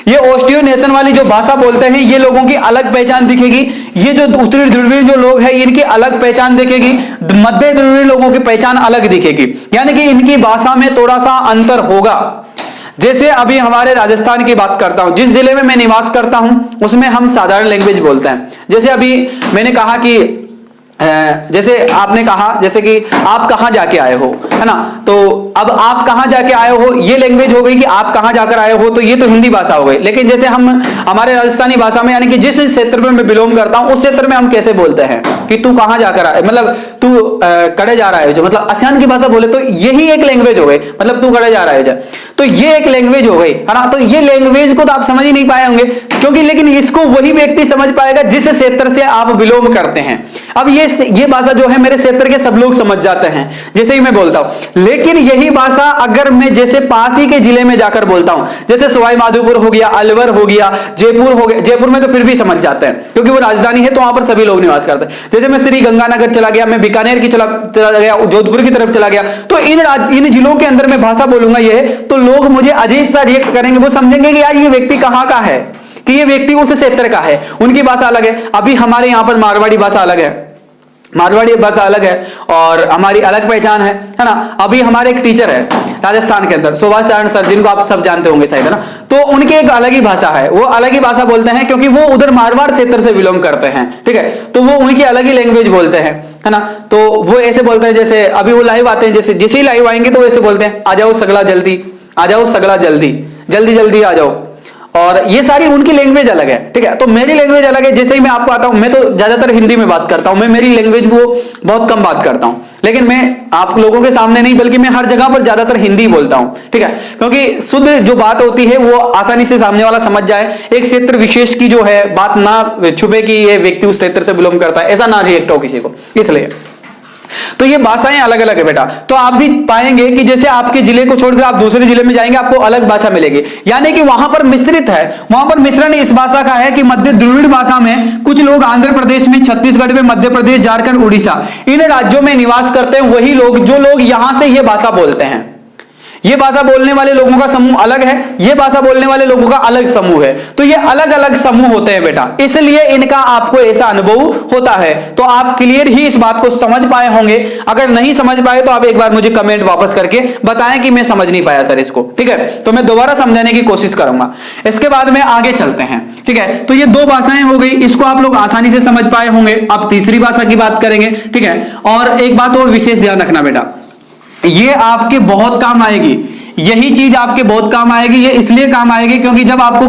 ये ऑस्ट्रियो नेशन वाली जो भाषा बोलते हैं, ये लोगों की अलग पहचान दिखेगी। ये जो उत्तरी ध्रुवीय जो लोग हैं इनकी अलग पहचान दिखेगी, मध्य ध्रुवीय लोगों की पहचान अलग दिखेगी, यानी कि इनकी भाषा में थोड़ा सा अंतर होगा। जैसे अभी हमारे राजस्थान की बात करता हूं, जिस जिले में मैं निवास करता हूं उसमें हम साधारण लैंग्वेज बोलते हैं। जैसे अभी मैंने कहा कि जैसे आपने कहा जैसे कि आप कहां जाके आए हो, है ना, तो अब आप कहां जाके आए हो ये लैंग्वेज हो गई कि आप कहां जाकर आए हो, तो ये तो हिंदी भाषा हो गई। लेकिन जैसे हम हमारे राजस्थानी भाषा में, यानी कि जिस क्षेत्र में मैं बिलोंग करता हूं उस क्षेत्र में हम कैसे बोलते हैं कि तू कहां जाकर आए, मतलब तू कड़े जा रहा है जो, मतलब आसियान की भाषा बोले तो यही एक लैंग्वेज हो गई, मतलब तू कड़े जा रहा है जो, तो ये एक लैंग्वेज हो गई, है ना। तो ये लैंग्वेज को तो आप समझ ही नहीं पाए होंगे, क्योंकि लेकिन इसको वही व्यक्ति समझ पाएगा जिस क्षेत्र से आप बिलोंग करते हैं। अब ये भाषा जो है मेरे क्षेत्र के सब लोग समझ जाते हैं जैसे ही मैं बोलता हूं। लेकिन यही भाषा अगर मैं जैसे पास ही के जिले में जाकर बोलता हूं, जैसे सवाई माधोपुर हो गया, अलवर हो गया, जयपुर हो गया, जयपुर में तो फिर भी समझ जाते हैं क्योंकि वो राजधानी है तो वहां पर सभी लोग निवास करते हैं। जैसे मैं श्री गंगानगर चला गया, मैं बीकानेर की चला गया, जोधपुर की तरफ चला गया, तो इन जिलों के अंदर मैं भाषा बोलूंगा ये, तो लोग मुझे अजीब सा रिएक्ट करेंगे, वो समझेंगे कि यार ये व्यक्ति कहां का है, कि ये व्यक्ति उस क्षेत्र का है, उनकी भाषा अलग है। अभी हमारे यहां पर मारवाड़ी भाषा अलग है, मारवाड़ी भाषा अलग है और हमारी अलग पहचान है ना। अभी हमारे एक टीचर है राजस्थान के अंदर, सुभाष चरण सर, जिनको आप सब जानते होंगे शायद, है ना, तो उनकी एक अलग ही भाषा है, वो अलग ही भाषा बोलते हैं क्योंकि वो उधर मारवाड़ क्षेत्र से बिलोंग करते हैं, ठीक है, तो वो उनकी अलग ही लैंग्वेज बोलते हैं, है ना। तो वो ऐसे बोलते हैं, जैसे अभी वो लाइव आते हैं, जैसे ही लाइव आएंगे तो वैसे बोलते हैं, आ जाओ सगला जल्दी, आ जाओ सगला जल्दी, जल्दी जल्दी आ जाओ। और ये सारी उनकी लैंग्वेज अलग है, ठीक है। तो मेरी लैंग्वेज अलग है। जैसे ही मैं आपको आता हूं, मैं तो ज्यादातर हिंदी में बात करता हूं, मैं मेरी लैंग्वेज वो बहुत कम बात करता हूं, लेकिन मैं आप लोगों के सामने नहीं बल्कि मैं हर जगह पर ज्यादातर हिंदी बोलता हूं, ठीक है, क्योंकि शुद्ध जो बात होती है वो आसानी से सामने वाला समझ जाए, एक क्षेत्र विशेष की जो है बात ना छुपे कि ये व्यक्ति उस क्षेत्र से बिलोंग करता है, ऐसा ना रिएक्ट हो किसी को, इसलिए। तो ये भाषाएं अलग अलग है बेटा। तो आप भी पाएंगे कि जैसे आपके जिले को छोड़कर आप दूसरे जिले में जाएंगे आपको अलग भाषा मिलेगी, यानी कि वहां पर मिश्रित है, वहां पर मिश्रण इस भाषा का है कि मध्य द्रविड़ भाषा में कुछ लोग आंध्र प्रदेश में, छत्तीसगढ़ में, मध्य प्रदेश, झारखंड, उड़ीसा, इन राज्यों में निवास करते हैं वही लोग जो लोग यहां से ये भाषा बोलते हैं। ये भाषा बोलने वाले लोगों का समूह अलग है, ये भाषा बोलने वाले लोगों का अलग समूह है, तो ये अलग अलग समूह होते हैं बेटा, इसलिए इनका आपको ऐसा अनुभव होता है। तो आप क्लियर ही इस बात को समझ पाए होंगे। अगर नहीं समझ पाए तो आप एक बार मुझे कमेंट वापस करके बताएं कि मैं समझ नहीं पाया सर इसको, ठीक है, तो मैं दोबारा समझाने की कोशिश करूंगा। इसके बाद में आगे चलते हैं, ठीक है। तो ये दो भाषाएं हो गई, इसको आप लोग आसानी से समझ पाए होंगे। अब तीसरी भाषा की बात करेंगे, ठीक है। और एक बात और विशेष ध्यान रखना बेटा, ये आपके बहुत काम आएगी, यही चीज आपके बहुत काम आएगी। ये इसलिए काम आएगी क्योंकि जब आपको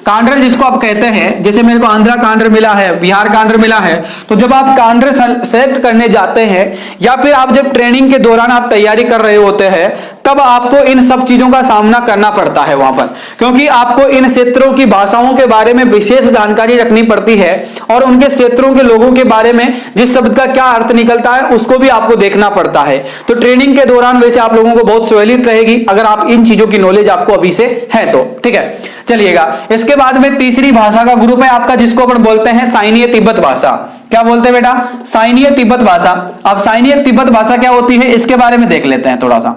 कांड्र जिसको आप कहते हैं, जैसे मेरे को आंध्रा कांड्र मिला है, बिहार कांड्र मिला है, तो जब आप कांड्र सेलेक्ट करने जाते हैं या फिर आप जब ट्रेनिंग के दौरान आप तैयारी कर रहे होते हैं, तब आपको इन सब चीजों का सामना करना पड़ता है वहां पर, क्योंकि आपको इन क्षेत्रों की भाषाओं के बारे में विशेष जानकारी रखनी पड़ती है और उनके क्षेत्रों के लोगों के बारे में जिस शब्द का क्या अर्थ निकलता है उसको भी आपको देखना पड़ता है। तो ट्रेनिंग के दौरान वैसे आप लोगों को बहुत सहूलियत रहेगी अगर आप इन चीजों की नॉलेज आपको अभी से है तो, ठीक है। चलिएगा, इसके बाद में तीसरी भाषा का ग्रुप है आपका जिसको अपन बोलते हैं साइनीय तिब्बत भाषा। क्या बोलते हैं बेटा? साइनीय तिब्बत भाषा। अब साइनीय तिब्बत भाषा क्या होती है इसके बारे में देख लेते हैं थोड़ा सा।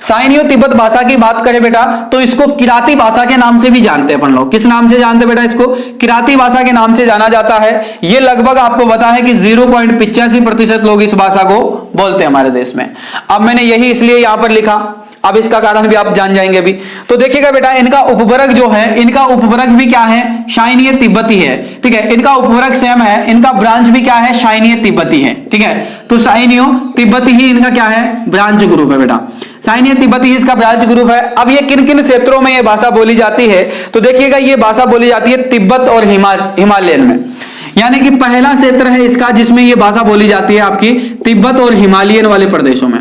साइनीय तिब्बत भाषा की बात करें बेटा तो इसको किराती भाषा के नाम से भी जानते हैं अपन लोग। किस नाम से जानते हैं बेटा? इसको किराती भाषा के नाम से जाना जाता है। ये लगभग आपको पता है कि 0.85% लोग इस भाषा को बोलते हैं हमारे देश में। अब मैंने यही इसलिए यहां पर लिखा। अब इसका कारण भी आप जान जाएंगे अभी। तो देखिएगा बेटा, इनका उपवर्ग जो है, इनका उपवर्ग भी क्या है, शायनीय तिब्बती है। ठीक है, इनका उपवर्ग सेम है, इनका ब्रांच भी क्या है, शायनीय तिब्बती है। ठीक है, तो शायनीय तिब्बती ही इनका क्या है, ब्रांच ग्रुप है बेटा। शायनीय तिब्बती इसका ब्रांच ग्रुप है। अब ये किन किन क्षेत्रों में ये भाषा बोली जाती है, तो देखिएगा ये भाषा बोली जाती है तिब्बत और हिमालयन में। यानी कि पहला क्षेत्र है इसका जिसमें ये भाषा बोली जाती है आपकी तिब्बत और हिमालयन वाले प्रदेशों में।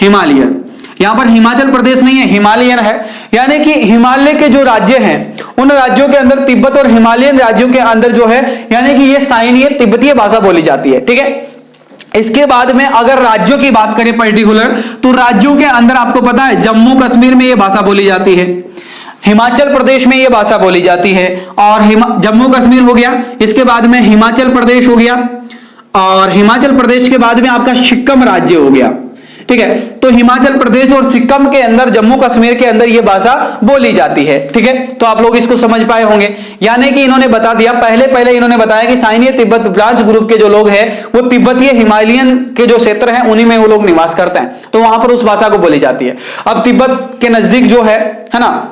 हिमालयन, यहां पर हिमाचल प्रदेश नहीं है, हिमालयन है। यानी कि हिमालय के जो राज्य हैं उन राज्यों के अंदर, तिब्बत और हिमालयन राज्यों के अंदर जो है, यानी कि ये शायनीय तिब्बतीय भाषा बोली जाती है। ठीक है, इसके बाद में अगर राज्यों की बात करें पर्टिकुलर, तो राज्यों के अंदर आपको पता है जम्मू कश्मीर में यह भाषा बोली जाती है, हिमाचल प्रदेश में यह भाषा बोली जाती है, और जम्मू कश्मीर हो गया, इसके बाद में हिमाचल प्रदेश हो गया, और हिमाचल प्रदेश के बाद में आपका सिक्किम राज्य हो गया। ठीक है, तो हिमाचल प्रदेश और सिक्किम के अंदर, जम्मू कश्मीर के अंदर यह भाषा बोली जाती है। ठीक है, तो आप लोग इसको समझ पाए होंगे। यानी कि इन्होंने बता दिया, पहले इन्होंने बताया कि शायनीय तिब्बत ब्रांच ग्रुप के जो लोग हैं वो तिब्बतीय हिमालयन के जो क्षेत्र हैं उन्हीं में वो लोग निवास करते हैं, तो वहां पर उस भाषा को बोली जाती है। अब तिब्बत के नजदीक जो है ना,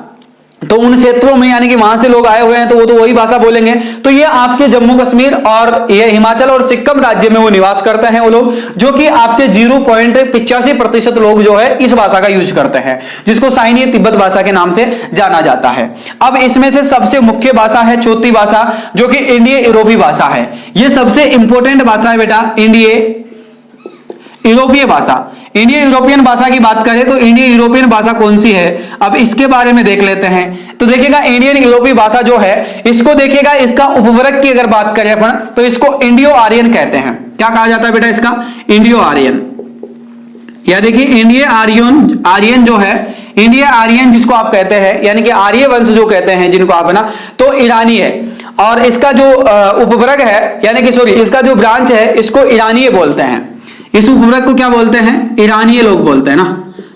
तो उन क्षेत्रों में यानी कि वहां से लोग आए हुए हैं तो वो तो वही भाषा बोलेंगे। तो ये आपके जम्मू कश्मीर और ये हिमाचल और सिक्किम राज्य में वो निवास करते हैं वो लोग, जो कि आपके 0.85% लोग जो है इस भाषा का यूज करते हैं, जिसको शायनीय तिब्बत भाषा के नाम से जाना जाता है। अब इसमें से सबसे मुख्य भाषा है चौथी भाषा, जो कि इंडियो यूरोपीय भाषा है। ये सबसे इंपॉर्टेंट भाषा है बेटा, इंडियो यूरोपीय भाषा। इंडियो यूरोपियन भाषा की बात करें तो इंडियो यूरोपियन भाषा कौन सी है, अब इसके बारे में देख लेते हैं। तो देखिएगा इंडियन यूरोपीय भाषा जो है, इसको देखिएगा, इसका उपवर्ग की अगर बात करें अपन तो इसको इंडियो आर्यन कहते हैं। क्या कहा जाता है बेटा इसका, इंडियो आर्यन। या देखिए इंडियो आर्यन जो है, इंडियो आर्यन जिसको आप कहते हैं, यानी कि आर्य वंश जो कहते हैं जिनको आप, है ना, तो ईरानी है। और इसका जो उपवर्ग है, यानी कि सॉरी, इसका जो ब्रांच है इसको ईरानीय बोलते हैं। इस उपवर्ग को क्या बोलते हैं, ईरानीय लोग बोलते हैं ना।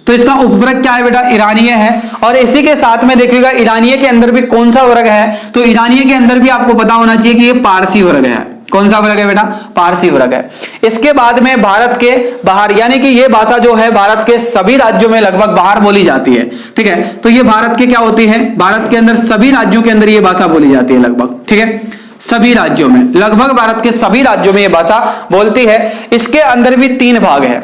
तो इसका उपवर्ग क्या है बेटा, ईरानीय है। और इसी के साथ में देखिएगा ईरानीय के अंदर भी कौन सा वर्ग है, तो ईरानीय के अंदर भी आपको पता होना चाहिए कि ये पारसी वर्ग है। कौन सा वर्ग है बेटा, पारसी वर्ग है। इसके बाद में भारत के बाहर, यानी कि ये भाषा जो है भारत के सभी राज्यों में लगभग बाहर बोली जाती है। ठीक है, तो ये भारत के क्या होती है, भारत के अंदर सभी राज्यों के अंदर ये भाषा बोली जाती है लगभग। ठीक है, सभी राज्यों में, लगभग भारत के सभी राज्यों में यह भाषा बोलती है। इसके अंदर भी 3 भाग है।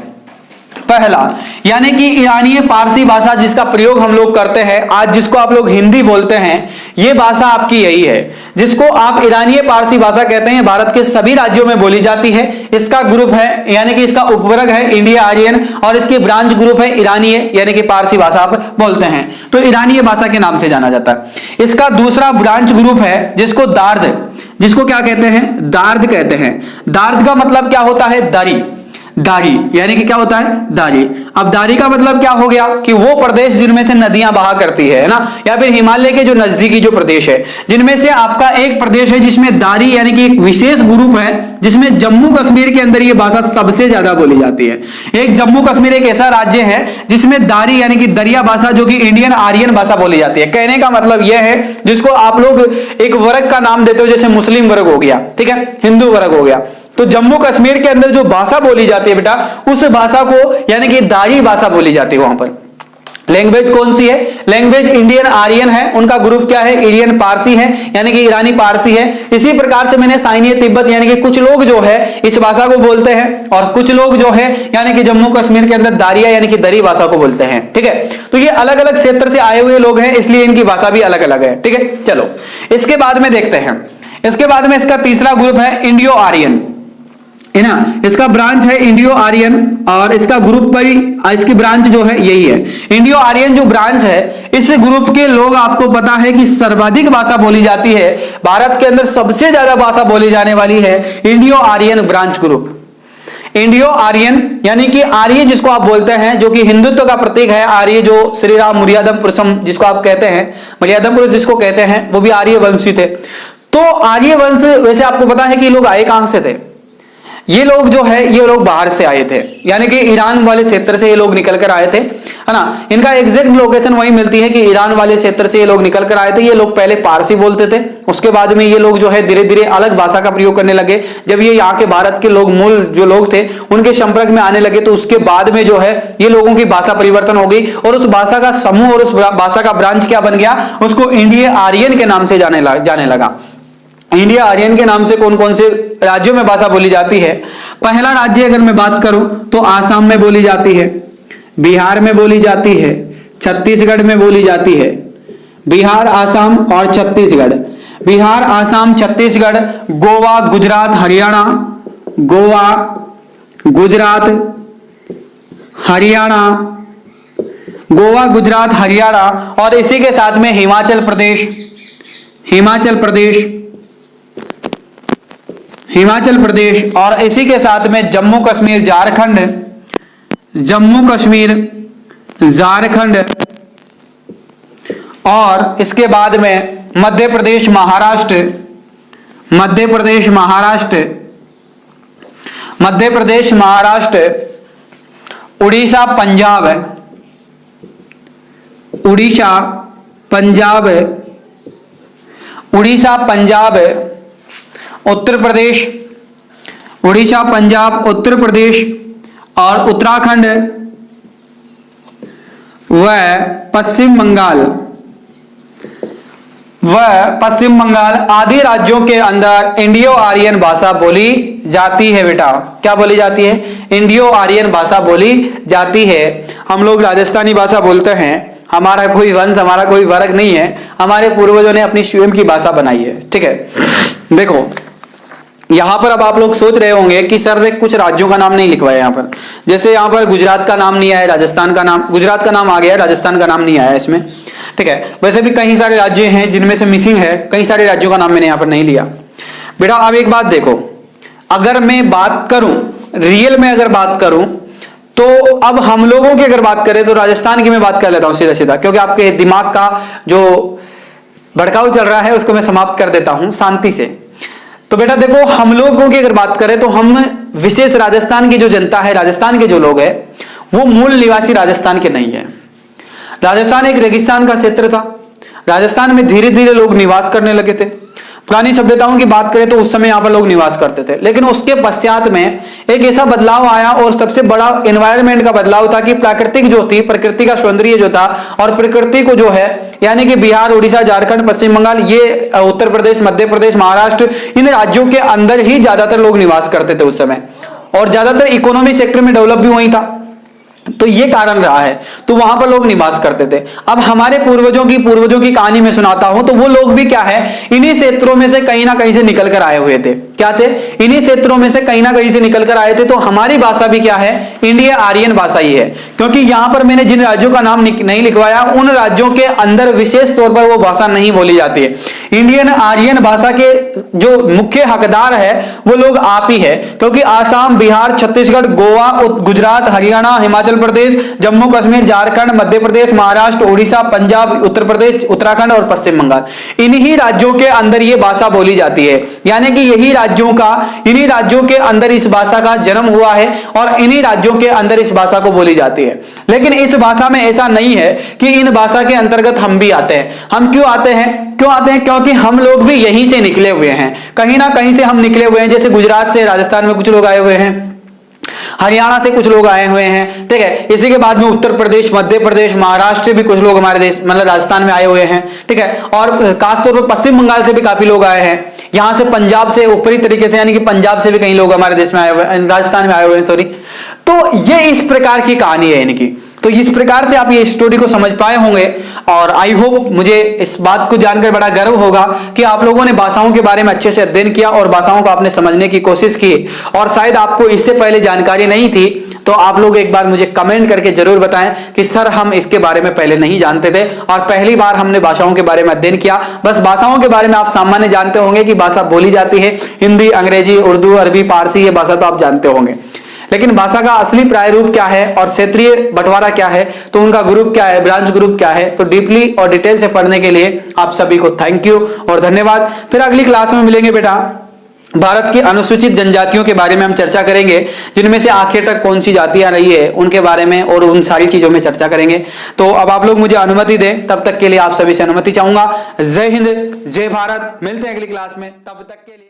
पहला यानी कि ईरानीय पारसी भाषा जिसका प्रयोग हम लोग करते हैं आज, जिसको आप लोग हिंदी बोलते हैं, यह भाषा आपकी यही है जिसको आप ईरानीय पारसी भाषा कहते हैं। भारत के सभी राज्यों में बोली जाती है। इसका ग्रुप है, यानी कि इसका उपवर्ग है इंडियो आर्यन, और इसकी ब्रांच ग्रुप है ईरानीय, यानी कि पारसी भाषा आप बोलते हैं, तो ईरानीय भाषा के नाम से जाना जाता है। इसका दूसरा ब्रांच ग्रुप है जिसको दार्द, जिसको क्या कहते हैं, दार्द कहते हैं। दार्द का मतलब क्या होता है, दारी, दारी, यानी कि क्या होता है, दारी। अब दारी का मतलब क्या हो गया कि वो प्रदेश जिनमें से नदियां बहा करती है ना, या फिर हिमालय के जो नजदीकी जो प्रदेश है, जिनमें से आपका एक प्रदेश है जिसमें दारी यानी कि एक विशेष ग्रुप है, जिसमें जम्मू कश्मीर के अंदर ये भाषा सबसे ज्यादा बोली जाती है। एक जम्मू कश्मीर एक ऐसा राज्य है जिसमें दारी यानी कि दरिया भाषा, जो कि इंडियन आर्यन भाषा बोली जाती है। कहने का मतलब यह है, जिसको आप लोग एक वर्ग का नाम देते हो, जैसे मुस्लिम वर्ग हो गया, ठीक है, हिंदू वर्ग हो गया, तो जम्मू कश्मीर के अंदर जो भाषा बोली जाती है बेटा, उस भाषा को यानी कि दारी भाषा बोली जाती है। वहां पर लैंग्वेज कौन सी है, लैंग्वेज इंडियन आर्यन है, उनका ग्रुप क्या है, इंडियन पारसी है, यानी कि ईरानी पारसी है। इसी प्रकार से मैंने शायनीय तिब्बत, यानी कि कुछ लोग जो है इस भाषा को बोलते हैं, और कुछ लोग जो है यानी कि जम्मू कश्मीर के अंदर दारिया यानी कि दरी भाषा को बोलते हैं। ठीक है, तो ये अलग अलग क्षेत्र से आए हुए लोग हैं, इसलिए इनकी भाषा भी अलग अलग है। ठीक है, चलो इसके बाद में देखते हैं। इसके बाद में इसका तीसरा ग्रुप है इंडियो आर्यन, है ना, इसका ब्रांच है इंडियो आर्यन, और इसका ग्रुप पर इसकी ब्रांच जो है यही है। इंडियो आर्यन जो ब्रांच है, इस ग्रुप के लोग, आपको पता है कि सर्वाधिक भाषा बोली जाती है भारत के अंदर, सबसे ज्यादा भाषा बोली जाने वाली है Indo Aryan branch group. Indo Aryan यानी कि आर्य जिसको आप बोलते हैं, जो कि हिंदुत्व का प्रतीक है। आर्य जो श्री राम मर्यादम पुरुषम जिसको आप कहते हैं, मर्यादम पुरुष जिसको कहते हैं, वो भी आर्य वंशी थे। तो आर्य वंश, वैसे आपको पता है कि लोग आए कहां से थे, ये लोग जो है ये लोग बाहर से आए थे, यानी कि ईरान वाले क्षेत्र से ये लोग निकल कर आए थे, है ना। इनका एग्जैक्ट लोकेशन वही मिलती है कि ईरान वाले क्षेत्र से ये लोग निकल कर आए थे। ये लोग पहले पारसी बोलते थे, उसके बाद में ये लोग जो है धीरे धीरे अलग भाषा का प्रयोग करने लगे। जब ये यहाँ के भारत के लोग मूल जो लोग थे उनके संपर्क में आने लगे तो उसके बाद में जो है ये लोगों की भाषा परिवर्तन हो गई और उस भाषा का समूह और उस भाषा का ब्रांच क्या बन गया, उसको इंडियो आर्यन के नाम से जाने लगा। इंडिया आर्यन के नाम से कौन कौन से राज्यों में भाषा बोली जाती है? पहला राज्य अगर मैं बात करूं तो आसाम में बोली जाती है, बिहार में बोली जाती है, छत्तीसगढ़ में बोली जाती है। बिहार, आसाम और छत्तीसगढ़, बिहार, आसाम, छत्तीसगढ़, गोवा, गुजरात, हरियाणा, गोवा, गुजरात, हरियाणा, गोवा, गुजरात, हरियाणा और इसी के साथ में हिमाचल प्रदेश, हिमाचल प्रदेश और इसी के साथ में जम्मू कश्मीर, झारखंड और इसके बाद में मध्य प्रदेश, महाराष्ट्र, उड़ीसा, पंजाब, उत्तर प्रदेश, और उत्तराखंड व पश्चिम बंगाल आदि राज्यों के अंदर इंडियो आर्यन भाषा बोली जाती है। बेटा क्या बोली जाती है? इंडियो आर्यन भाषा बोली जाती है। हम लोग राजस्थानी भाषा बोलते हैं, हमारा कोई वंश, हमारा कोई वर्ग नहीं है, हमारे पूर्वजों ने अपनी स्वयं की भाषा बनाई है। ठीक है, देखो यहां पर अब आप लोग सोच रहे होंगे कि सर ने कुछ राज्यों का नाम नहीं लिखवाया यहाँ पर, जैसे यहाँ पर गुजरात का नाम नहीं आया, राजस्थान का नाम, गुजरात का नाम आ गया, राजस्थान का नाम नहीं आया इसमें। ठीक है, वैसे भी कई सारे राज्य हैं जिनमें से मिसिंग है, कई सारे राज्यों का नाम मैंने यहाँ पर नहीं लिया। बेटा अब एक बात देखो, अगर मैं बात करूं रियल में, अगर बात करूं तो अब हम लोगों की अगर बात करें तो राजस्थान की मैं बात कर लेता हूं सीधा सीधा, क्योंकि आपके दिमाग का जो भड़काऊ चल रहा है उसको मैं समाप्त कर देता हूं शांति से। तो बेटा देखो, हम लोगों की अगर बात करें तो हम विशेष राजस्थान की जो जनता है, राजस्थान के जो लोग हैं वो मूल निवासी राजस्थान के नहीं है। राजस्थान एक रेगिस्तान का क्षेत्र था, राजस्थान में धीरे धीरे लोग निवास करने लगे थे। पुरानी सभ्यताओं की बात करें तो उस समय यहां पर लोग निवास करते थे, लेकिन उसके पश्चात में एक ऐसा बदलाव आया और सबसे बड़ा एनवायरनमेंट का बदलाव था कि प्राकृतिक जो थी, प्रकृति का सौंदर्य जो था और प्रकृति को जो है, यानी कि बिहार, उड़ीसा, झारखंड, पश्चिम बंगाल, ये उत्तर प्रदेश, मध्य प्रदेश, महाराष्ट्र, इन राज्यों के अंदर ही ज्यादातर लोग निवास करते थे उस समय, और ज्यादातर इकोनॉमी सेक्टर में डेवलप भी वही था। तो ये कारण रहा है, तो वहां पर लोग निवास करते थे। अब हमारे पूर्वजों की कहानी में सुनाता हूं, तो वो लोग भी क्या है, इन्हीं क्षेत्रों में से कहीं ना कहीं से निकल कर आए हुए थे। क्या थे? इन्हीं क्षेत्रों में से कहीं ना कहीं से निकल कर आए थे। तो हमारी भाषा भी क्या है, इंडिया आर्यन भाषा ही है, क्योंकि यहां पर मैंने जिन राज्यों का नाम नहीं लिखवाया उन राज्यों के अंदर विशेष तौर पर वो भाषा नहीं बोली जाती है। इंडियन आर्यन भाषा के जो मुख्य हकदार है वो लोग आप ही है, क्योंकि आसाम, बिहार, छत्तीसगढ़, गोवा, गुजरात, हरियाणा, हिमाचल प्रदेश, जम्मू कश्मीर, झारखंड, मध्य प्रदेश, महाराष्ट्र, उड़ीसा, पंजाब, उत्तर प्रदेश, उत्तराखंड और पश्चिम बंगाल, इन्हीं राज्यों के अंदर ये भाषा बोली जाती है। यानी कि इन्हीं राज्यों के अंदर इस भाषा का जन्म हुआ है और इन्हीं राज्यों के अंदर इस भाषा को बोली जाती है। लेकिन इस भाषा में ऐसा नहीं है कि इन भाषा के अंतर्गत हम भी आते हैं। हम क्यों आते हैं? क्योंकि हम लोग भी यहीं से निकले हुए हैं, कहीं ना कहीं से हम निकले हुए हैं। जैसे गुजरात से राजस्थान में कुछ लोग आए हुए हैं, हरियाणा से कुछ लोग आए हुए हैं, ठीक है। इसी के बाद में उत्तर प्रदेश, मध्य प्रदेश, महाराष्ट्र से भी कुछ लोग हमारे देश मतलब राजस्थान में आए हुए हैं, ठीक है। और खासतौर पर पश्चिम बंगाल से भी काफी लोग आए हैं। यहां से पंजाब से ऊपरी तरीके से, यानी कि पंजाब से भी कई लोग हमारे देश में आए हुए, राजस्थान में आए हुए हैं, सॉरी। तो ये इस प्रकार की कहानी है इनकी। तो इस प्रकार से आप ये स्टोरी को समझ पाए होंगे और आई होप मुझे इस बात को जानकर बड़ा गर्व होगा कि आप लोगों ने भाषाओं के बारे में अच्छे से अध्ययन किया और भाषाओं को आपने समझने की कोशिश की। और शायद आपको इससे पहले जानकारी नहीं थी, तो आप लोग एक बार मुझे कमेंट करके जरूर बताएं कि सर हम इसके बारे में पहले नहीं जानते थे और पहली बार हमने भाषाओं के बारे में अध्ययन किया। बस भाषाओं के बारे में आप सामान्य जानते होंगे कि भाषा बोली जाती है, हिंदी, अंग्रेजी, उर्दू, अरबी, पारसी, ये भाषा तो आप जानते होंगे। लेकिन भाषा का असली प्रायरूप क्या है और क्षेत्रीय बंटवारा क्या है, तो उनका ग्रुप क्या है, ब्रांच ग्रुप क्या है, तो डीपली और डिटेल से पढ़ने के लिए आप सभी को थैंक यू और धन्यवाद। फिर अगली क्लास में मिलेंगे बेटा। भारत की अनुसूचित जनजातियों के बारे में हम चर्चा करेंगे, जिनमें से आखिर तक कौन सी जातियां रही है उनके बारे में और उन सारी चीजों में चर्चा करेंगे। तो अब आप लोग मुझे अनुमति दें, तब तक के लिए आप सभी से अनुमति चाहूंगा। जय हिंद, जय भारत। मिलते हैं अगली क्लास में, तब तक के लिए।